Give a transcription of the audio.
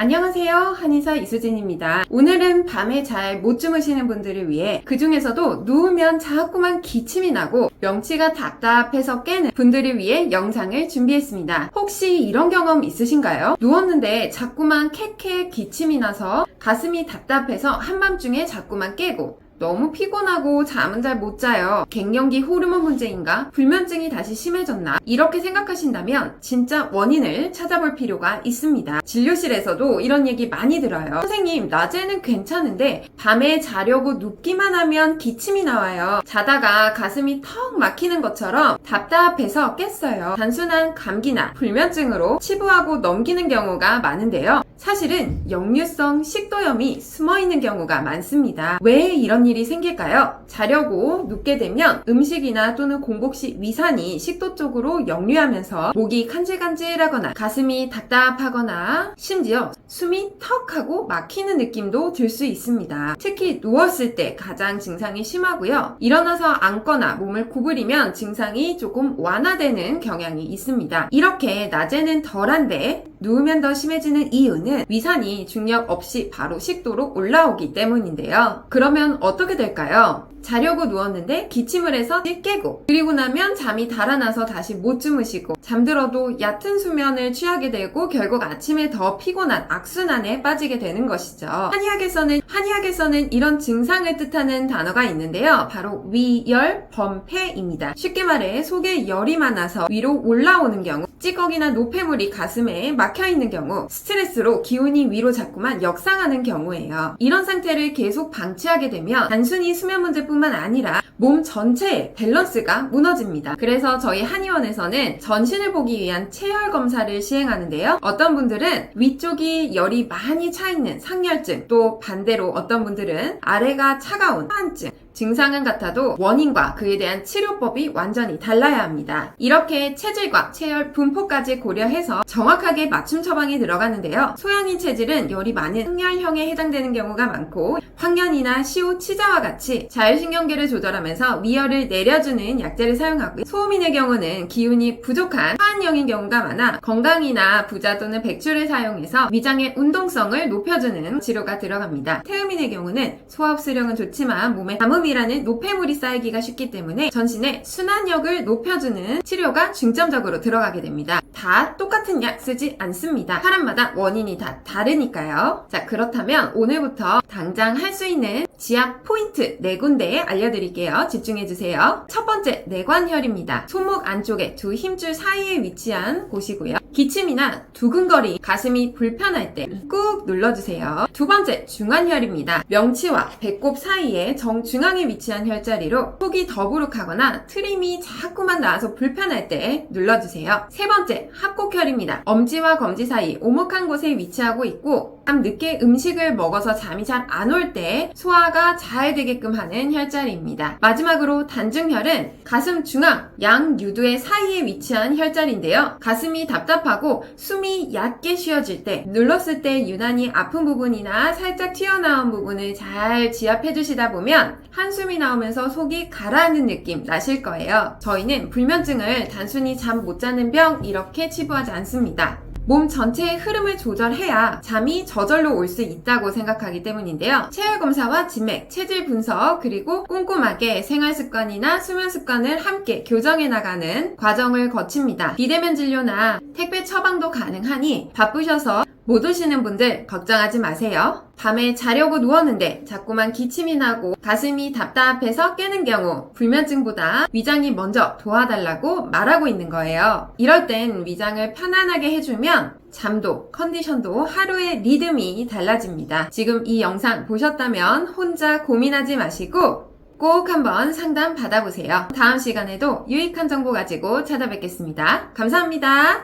안녕하세요. 한의사 이수진입니다. 오늘은 밤에 잘 못 주무시는 분들을 위해 그 중에서도 누우면 자꾸만 기침이 나고 명치가 답답해서 깨는 분들을 위해 영상을 준비했습니다. 혹시 이런 경험 있으신가요? 누웠는데 자꾸만 캣캣 기침이 나서 가슴이 답답해서 한밤중에 자꾸만 깨고 너무 피곤하고 잠은 잘 못 자요. 갱년기 호르몬 문제인가? 불면증이 다시 심해졌나? 이렇게 생각하신다면 진짜 원인을 찾아볼 필요가 있습니다. 진료실에서도 이런 얘기 많이 들어요. 선생님, 낮에는 괜찮은데 밤에 자려고 눕기만 하면 기침이 나와요. 자다가 가슴이 턱 막히는 것처럼 답답해서 깼어요. 단순한 감기나 불면증으로 치부하고 넘기는 경우가 많은데요. 사실은 역류성 식도염이 숨어있는 경우가 많습니다. 왜 이런 일이 생길까요? 자려고 눕게 되면 음식이나 또는 공복 시 위산이 식도 쪽으로 역류하면서 목이 간질간질하거나 가슴이 답답하거나 심지어 숨이 턱 하고 막히는 느낌도 들 수 있습니다. 특히 누웠을 때 가장 증상이 심하고요. 일어나서 앉거나 몸을 구부리면 증상이 조금 완화되는 경향이 있습니다. 이렇게 낮에는 덜한데 누우면 더 심해지는 이유는 위산이 중력 없이 바로 식도로 올라오기 때문인데요. 그러면 어떻게 될까요? 자려고 누웠는데 기침을 해서 깨고, 그리고 나면 잠이 달아나서 다시 못 주무시고, 잠들어도 얕은 수면을 취하게 되고 결국 아침에 더 피곤한 악순환에 빠지게 되는 것이죠. 한의학에서는 이런 증상을 뜻하는 단어가 있는데요. 바로 위열범폐입니다. 쉽게 말해 속에 열이 많아서 위로 올라오는 경우, 찌꺼기나 노폐물이 가슴에 막혀있는 경우, 스트레스로 기운이 위로 자꾸만 역상하는 경우예요. 이런 상태를 계속 방치하게 되면 단순히 수면 문제뿐만 아니라 몸 전체의 밸런스가 무너집니다. 그래서 저희 한의원에서는 전신을 보기 위한 체열 검사를 시행하는데요. 어떤 분들은 위쪽이 열이 많이 차있는 상열증, 또 반대로 어떤 분들은 아래가 차가운 하한증, 증상은 같아도 원인과 그에 대한 치료법이 완전히 달라야 합니다. 이렇게 체질과 체열 분포까지 고려해서 정확하게 맞춤 처방이 들어가는데요. 소양인 체질은 열이 많은 항열형에 해당되는 경우가 많고, 황련이나 시오, 치자와 같이 자율신경계를 조절하면서 위열을 내려주는 약제를 사용하고, 소음인의 경우는 기운이 부족한 하한형인 경우가 많아 건강이나 부자 또는 백주를 사용해서 위장의 운동성을 높여주는 치료가 들어갑니다. 태음인의 경우는 소화흡수력은 좋지만 몸에 담음이라는 노폐물이 쌓이기가 쉽기 때문에 전신의 순환력을 높여주는 치료가 중점적으로 들어가게 됩니다. 다 똑같은 약 쓰지 않습니다. 사람마다 원인이 다 다르니까요. 자, 그렇다면 오늘부터 당장 할 수 있는 지압 포인트 4군데 알려드릴게요. 집중해주세요. 첫 번째, 내관혈입니다. 손목 안쪽에 두 힘줄 사이에 위치한 곳이고요. 기침이나 두근거림, 가슴이 불편할 때 꾹 눌러주세요. 두 번째, 중안혈입니다. 명치와 배꼽 사이에 정중앙에 위치한 혈자리로 속이 더부룩하거나 트림이 자꾸만 나와서 불편할 때 눌러주세요. 세 번째, 합곡혈입니다. 엄지와 검지 사이 오목한 곳에 위치하고 있고, 밤 늦게 음식을 먹어서 잠이 잘 안 올 때 소화가 잘 되게끔 하는 혈자리입니다. 마지막으로 단중혈은 가슴 중앙, 양 유두의 사이에 위치한 혈자리인데요. 가슴이 답답하고 숨이 얕게 쉬어질 때, 눌렀을 때 유난히 아픈 부분이나 살짝 튀어나온 부분을 잘 지압해 주시다 보면 한숨이 나오면서 속이 가라앉는 느낌 나실 거예요. 저희는 불면증을 단순히 잠 못 자는 병 이렇게 치부하지 않습니다. 몸 전체의 흐름을 조절해야 잠이 저절로 올 수 있다고 생각하기 때문인데요. 체열검사와 진맥, 체질 분석, 그리고 꼼꼼하게 생활습관이나 수면습관을 함께 교정해 나가는 과정을 거칩니다. 비대면 진료나 택배 처방도 가능하니 바쁘셔서 못 오시는 분들 걱정하지 마세요. 밤에 자려고 누웠는데 자꾸만 기침이 나고 가슴이 답답해서 깨는 경우, 불면증보다 위장이 먼저 도와달라고 말하고 있는 거예요. 이럴 땐 위장을 편안하게 해주면 잠도, 컨디션도 하루의 리듬이 달라집니다. 지금 이 영상 보셨다면 혼자 고민하지 마시고 꼭 한번 상담 받아보세요. 다음 시간에도 유익한 정보 가지고 찾아뵙겠습니다. 감사합니다.